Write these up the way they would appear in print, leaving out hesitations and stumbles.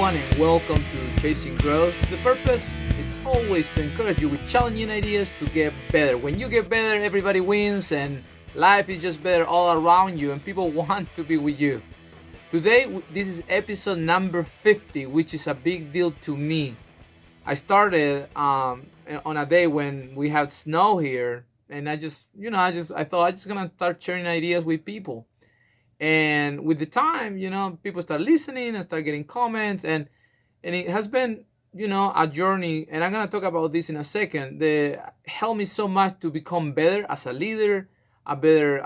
everyone, and welcome to Chasing Growth. The purpose is always to encourage you with challenging ideas to get better. When you get better, everybody wins, and life is just better all around you, and people want to be with you. Today, this is episode number 50, which is a big deal to me. I started on a day when we had snow here, and I thought I just gonna start sharing ideas with people. And with the time, people start listening and start getting comments, and it has been, a journey. And I'm gonna talk about this in a second. That helped me so much to become better as a leader, a better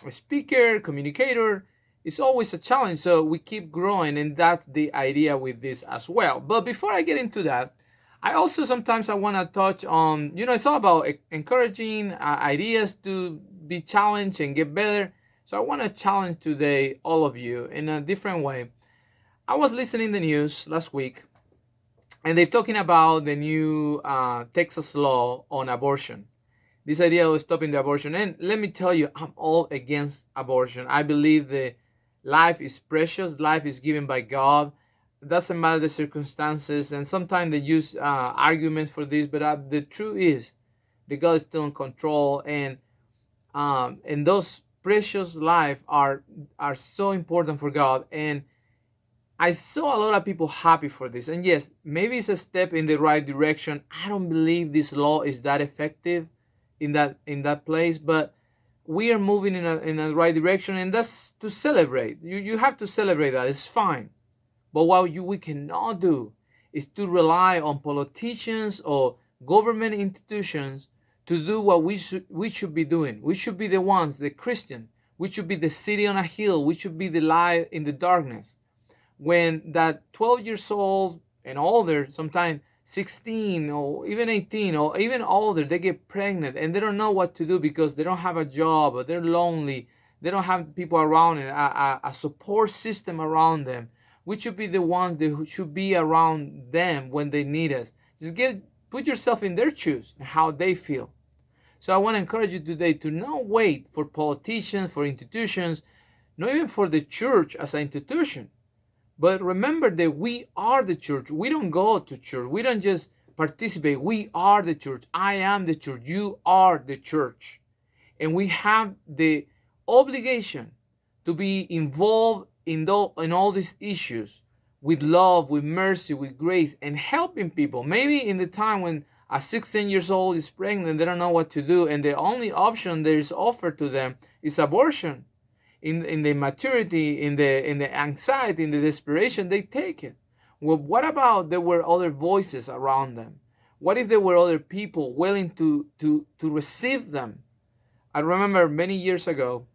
speaker, communicator. It's always a challenge, so we keep growing, and that's the idea with this as well. But before I get into that, I also sometimes I want to touch on, it's all about encouraging ideas to be challenged and get better. So I want to challenge today all of you in a different way. I was listening to the news last week, and they're talking about the new Texas law on abortion. This idea of stopping the abortion. And let me tell you, I'm all against abortion. I believe that life is precious. Life is given by God. It doesn't matter the circumstances. And sometimes they use arguments for this, but the truth is that God is still in control. And those precious life are so important for God. And I saw a lot of people happy for this. And yes, maybe it's a step in the right direction. I don't believe this law is that effective in that place, but we are moving in a right direction, and that's to celebrate. You have to celebrate that. It's fine. But what we cannot do is to rely on politicians or government institutions to do what we should be doing. We should be the ones, the Christian. We should be the city on a hill. We should be the light in the darkness. When that 12 years old and older, sometimes 16 or even 18 or even older, they get pregnant and they don't know what to do because they don't have a job, or they're lonely. They don't have people around them, a support system around them. We should be the ones that should be around them when they need us. Just put yourself in their shoes and how they feel. So I want to encourage you today to not wait for politicians, for institutions, not even for the church as an institution. But remember that we are the church. We don't go to church. We don't just participate. We are the church. I am the church. You are the church. And we have the obligation to be involved in all these issues with love, with mercy, with grace, and helping people. Maybe in the time when a 16 years old is pregnant, they don't know what to do, and the only option there is offered to them is abortion. In the maturity, in the anxiety, in the desperation, they take it. Well, what about there were other voices around them? What if there were other people willing to receive them? I remember many years ago,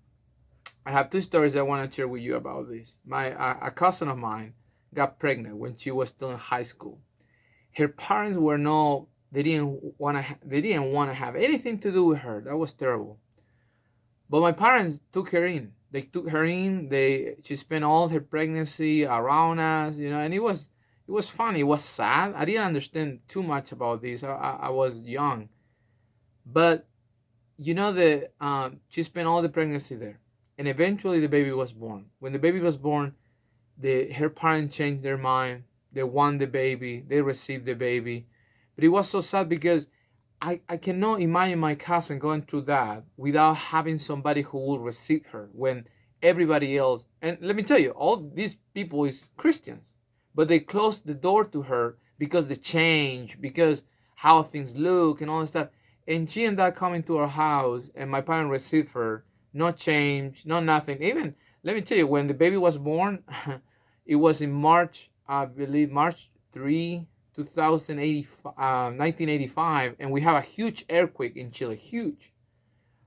I have two stories I want to share with you about this. A cousin of mine got pregnant when she was still in high school. Her parents they didn't want to have anything to do with her. That was terrible. But my parents took her in. They took her in. She spent all her pregnancy around us, and it was fun. It was sad. I didn't understand too much about this. I was young, but she spent all the pregnancy there, and eventually the baby was born. When the baby was born, her parents changed their mind. They want the baby. They received the baby, but it was so sad because I cannot imagine my cousin going through that without having somebody who will receive her when everybody else, and let me tell you, all these people is Christians, but they closed the door to her because the change, because how things look and all that stuff. And she ended up coming to our house, and my parents received her, no change, no nothing. Even, let me tell you, when the baby was born, it was in March, I believe March 3, 1985, and we have a huge earthquake in Chile, huge.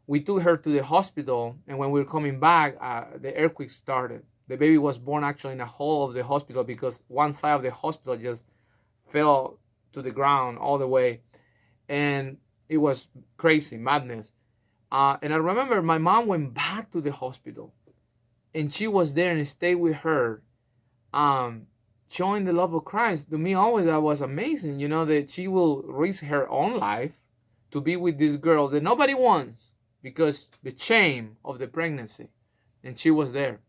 We took her to the hospital, and when we were coming back, the earthquake started. The baby was born actually in a hole of the hospital because one side of the hospital just fell to the ground all the way, and it was crazy, madness. And I remember my mom went back to the hospital, and she was there and stayed with her, showing the love of Christ. To me, always that was amazing, that she will risk her own life to be with these girls that nobody wants because the shame of the pregnancy. And she was there.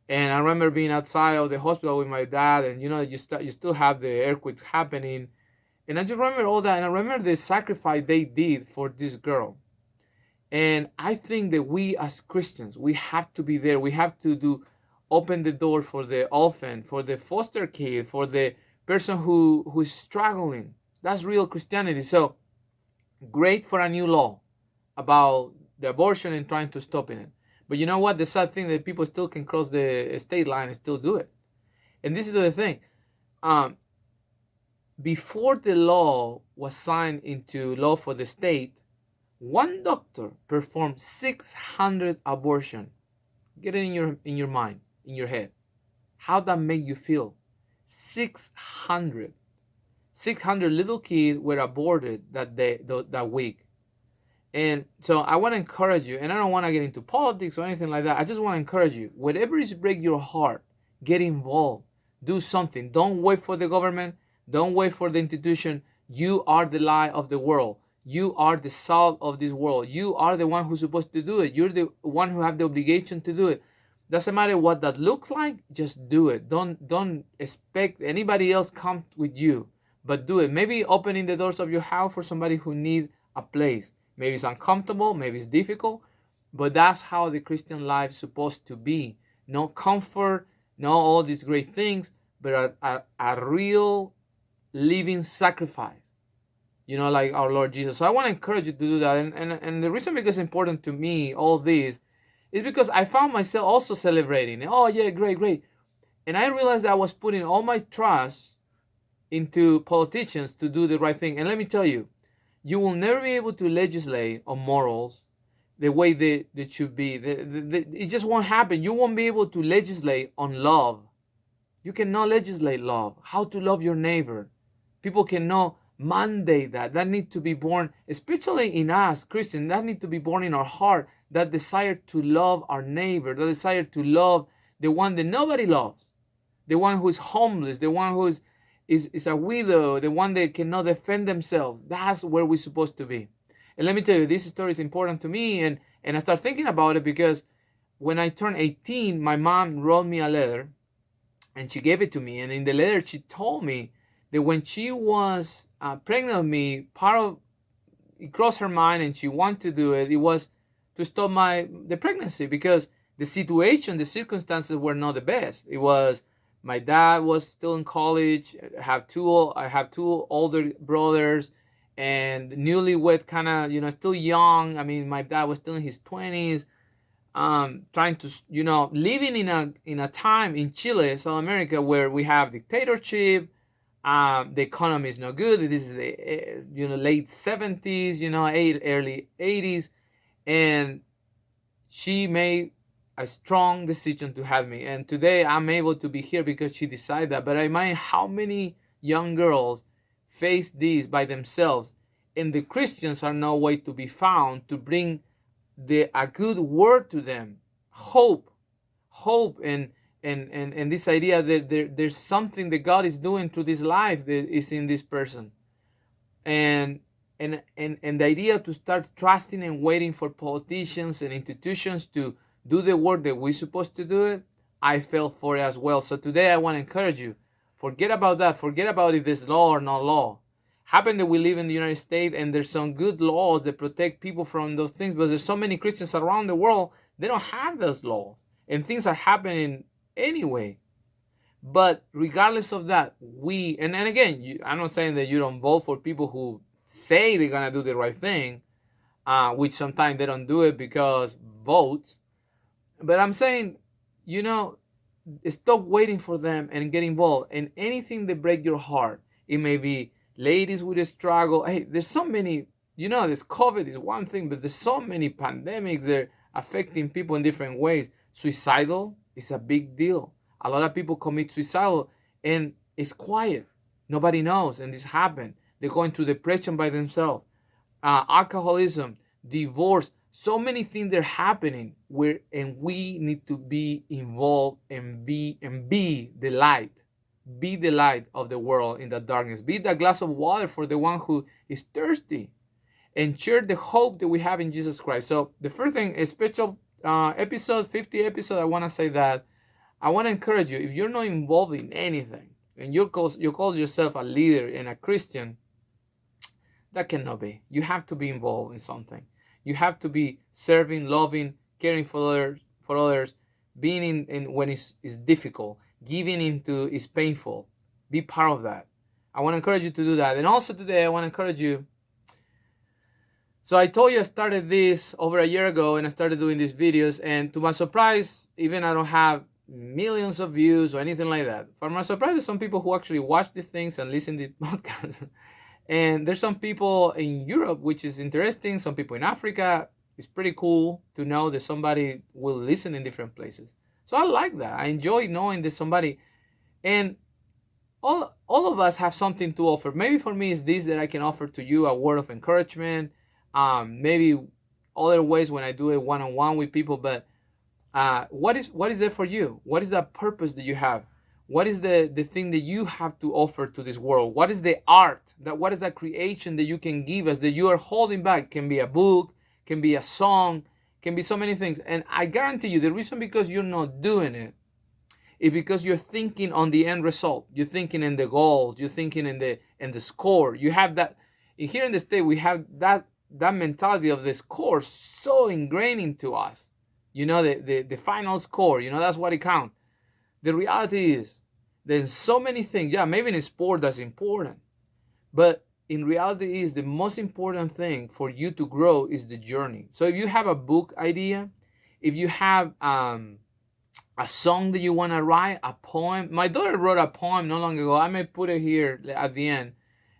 And I remember being outside of the hospital with my dad, and you still have the earthquakes happening, and I just remember all that, and I remember the sacrifice they did for this girl. And I think that we as Christians, we have to be there. We have to open the door for the orphan, for the foster kid, for the person who is struggling. That's real Christianity. So great for a new law about the abortion and trying to stop it. But you know what? The sad thing that people still can cross the state line and still do it. And this is the thing. Um, Before the law was signed into law for the state, one doctor performed 600 abortions. Get it in your mind, in your head. How that make you feel? 600. 600 little kids were aborted that week. And so I want to encourage you, and I don't want to get into politics or anything like that. I just want to encourage you. Whatever is break your heart, get involved. Do something. Don't wait for the government. Don't wait for the institution. You are the light of the world. You are the salt of this world. You are the one who's supposed to do it. You're the one who have the obligation to do it. Doesn't matter what that looks like, just do it. Don't expect anybody else come with you, but do it. Maybe opening the doors of your house for somebody who need a place. Maybe it's uncomfortable, maybe it's difficult, but that's how the Christian life is supposed to be. No comfort, no all these great things, but a real living sacrifice, like our Lord Jesus. So I want to encourage you to do that. And the reason because it's important to me, all this, is because I found myself also celebrating. Oh, yeah, great, great. And I realized I was putting all my trust into politicians to do the right thing. And let me tell you, you will never be able to legislate on morals the way they should be. It just won't happen. You won't be able to legislate on love. You cannot legislate love, how to love your neighbor. People cannot mandate that. That needs to be born, especially in us Christians, that needs to be born in our heart, that desire to love our neighbor, the desire to love the one that nobody loves, the one who is homeless, the one who is a widow, the one that cannot defend themselves. That's where we're supposed to be. And let me tell you, this story is important to me, and I start thinking about it because when I turned 18, my mom wrote me a letter, and she gave it to me. And in the letter, she told me that when she was pregnant with me, part of it crossed her mind, and she wanted to do it. It was to stop the pregnancy because the situation, the circumstances were not the best. It was my dad was still in college. I have two older brothers, and newlywed, kind of still young. I mean, my dad was still in his 20s. Trying to living in a time in Chile, South America, where we have dictatorship. The economy is not good. This is the late 70s, early 80s, and she made a strong decision to have me. And today I'm able to be here because she decided that. But I mind how many young girls face this by themselves, and the Christians are no way to be found to bring a good word to them, hope, and this idea that there's something that God is doing through this life that is in this person, and the idea to start trusting and waiting for politicians and institutions to do the work that we're supposed to do it. I fell for it as well. So today I want to encourage you, forget about that. Forget about if there's law or no law. Happen that we live in the United States and there's some good laws that protect people from those things, but there's so many Christians around the world, they don't have those laws, and things are happening anyway. But regardless of that, and again, I'm not saying that you don't vote for people who say they're gonna do the right thing, which sometimes they don't do it because votes. But I'm saying, stop waiting for them and get involved in anything that break your heart. It may be ladies with a struggle. Hey, there's so many, this COVID is one thing, but there's so many pandemics that are affecting people in different ways. Suicidal is a big deal. A lot of people commit suicide and it's quiet. Nobody knows, and this happened. They're going through depression by themselves. Alcoholism, divorce, so many things that are happening and we need to be involved and be the light. Be the light of the world in the darkness. Be the glass of water for the one who is thirsty. And share the hope that we have in Jesus Christ. So the first thing, a special episode, 50 episode, I want to say that I want to encourage you, if you're not involved in anything and you call yourself a leader and a Christian, that cannot be. You have to be involved in something. You have to be serving, loving, caring for others, being in when it's difficult, giving into is painful. Be part of that. I want to encourage you to do that. And also today I want to encourage you. So I told you I started this over a year ago and I started doing these videos, and to my surprise, even I don't have millions of views or anything like that. For my surprise, there's some people who actually watch these things and listen to the podcast. And there's some people in Europe, which is interesting. Some people in Africa. It's pretty cool to know that somebody will listen in different places. So I like that. I enjoy knowing that somebody, and all of us have something to offer. Maybe for me, it's this that I can offer to you, a word of encouragement. Maybe other ways when I do it one-on-one with people. But what is there for you? What is that purpose that you have? What is the thing that you have to offer to this world? What is the art, what is that creation that you can give us that you are holding back? Can be a book, can be a song, can be so many things. And I guarantee you the reason because you're not doing it is because you're thinking on the end result. You're thinking in the goals, you're thinking in the score. You have that here in the state, we have that mentality of the score so ingrained into us. You know, the final score, you know, that's what it counts. The reality is there's so many things. Yeah, maybe in sport that's important. But in reality is the most important thing for you to grow is the journey. So if you have a book idea, if you have a song that you want to write, a poem. My daughter wrote a poem not long ago. I may put it here at the end.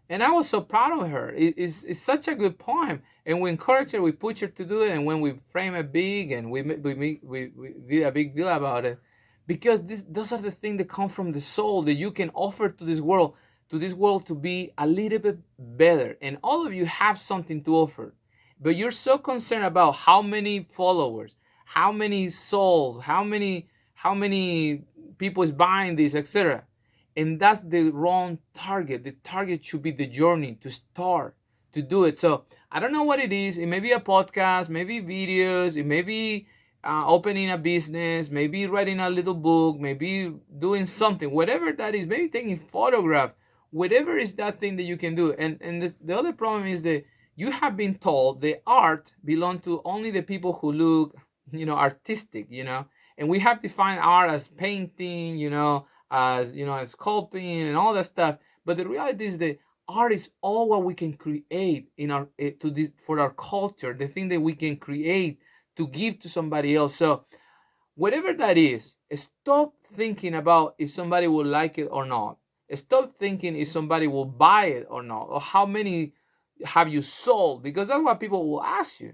And I was so proud of her. It's such a good poem. And we encourage her, we push her to do it. And when we frame it big and we did a big deal about it, because those are the things that come from the soul that you can offer to this world to be a little bit better. And all of you have something to offer, but you're so concerned about how many followers, how many souls, how many people is buying this, etc. And that's the wrong target. The target should be the journey to start to do it. So I don't know what it is. It may be a podcast, maybe videos, it may be opening a business, maybe writing a little book, maybe doing something, whatever that is, maybe taking photograph, whatever is that thing that you can do. And the other problem is that you have been told the art belongs to only the people who look, artistic, and we have defined art as painting, as sculpting and all that stuff. But the reality is that art is all what we can create in our for our culture, the thing that we can create to give to somebody else. So whatever that is, stop thinking about if somebody will like it or not. Stop thinking if somebody will buy it or not, or how many have you sold, because that's what people will ask you.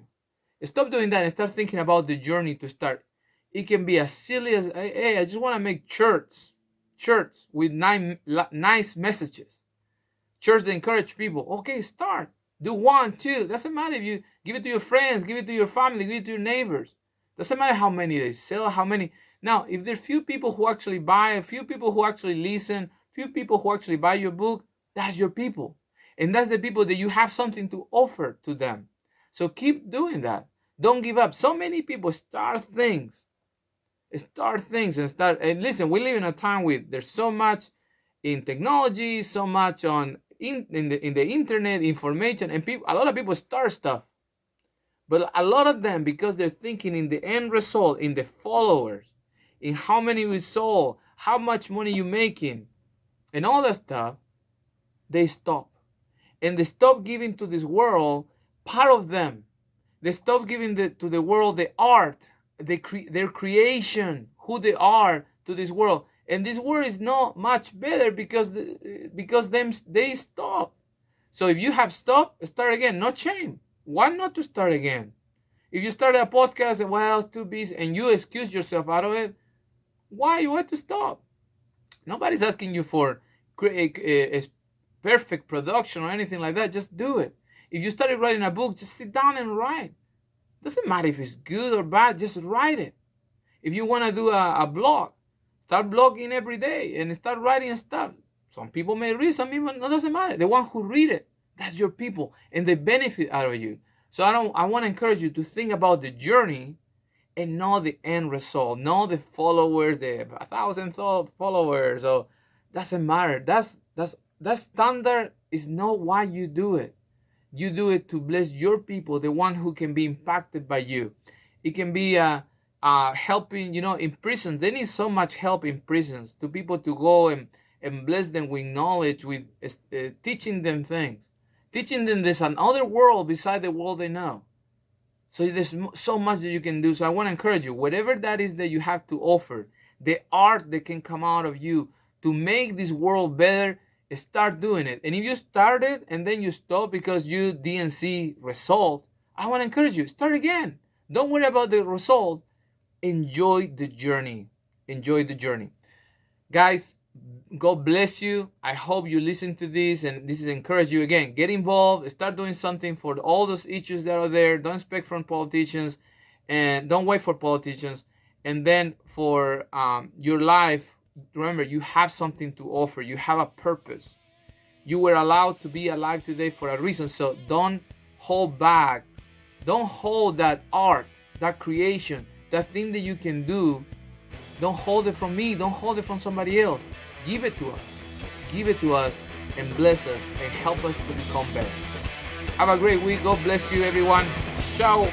Stop doing that and start thinking about the journey to start. It can be as silly as, hey, I just want to make shirts with nice messages. Shirts that encourage people. Okay, start. Do 1, 2. Doesn't matter if you give it to your friends, give it to your family, give it to your neighbors. Doesn't matter how many they sell, how many. Now, if there are few people who actually buy, a few people who actually listen, few people who actually buy your book, that's your people. And that's the people that you have something to offer to them. So keep doing that. Don't give up. So many people start things and listen, we live in a time with there's so much in technology, so much in the internet information, and a lot of people start stuff, but a lot of them, because they're thinking in the end result, in the followers, in how many we sold, how much money you making, and all that stuff, they stop. And they stop giving to this world part of them. They stop giving to the world the art, their creation, who they are to this world. And this world is not much better because they stop. So if you have stopped, start again. No shame. Why not to start again? If you start a podcast and well, it's too busy, and you excuse yourself out of it, why you want to stop? Nobody's asking you for a perfect production or anything like that. Just do it. If you started writing a book, just sit down and write. Doesn't matter if it's good or bad, just write it. If you want to do a blog, start blogging every day and start writing stuff. Some people may read, some people, no, doesn't matter. The one who read it, that's your people, and they benefit out of you. So I want to encourage you to think about the journey and not the end result, not the followers, the 1,000 followers. So doesn't matter. That standard is not why you do it. You do it to bless your people, the one who can be impacted by you. It can be helping, in prisons. They need so much help in prisons to people to go and bless them with knowledge, with teaching them things, teaching them there's another world beside the world they know. So there's so much that you can do. So I want to encourage you, whatever that is that you have to offer, the art that can come out of you to make this world better, start doing it. And if you started and then you stop because you didn't see result, I want to encourage you, start again. Don't worry about the result. Enjoy the journey. Enjoy the journey. Guys, God bless you. I hope you listen to this and this is encourage you again. Get involved. Start doing something for all those issues that are there. Don't expect from politicians and don't wait for politicians. And then for your life, remember, you have something to offer. You have a purpose. You were allowed to be alive today for a reason. So don't hold back. Don't hold that art, that creation, that thing that you can do. Don't hold it from me. Don't hold it from somebody else. Give it to us. Give it to us and bless us and help us to become better. Have a great week. God bless you, everyone. Ciao.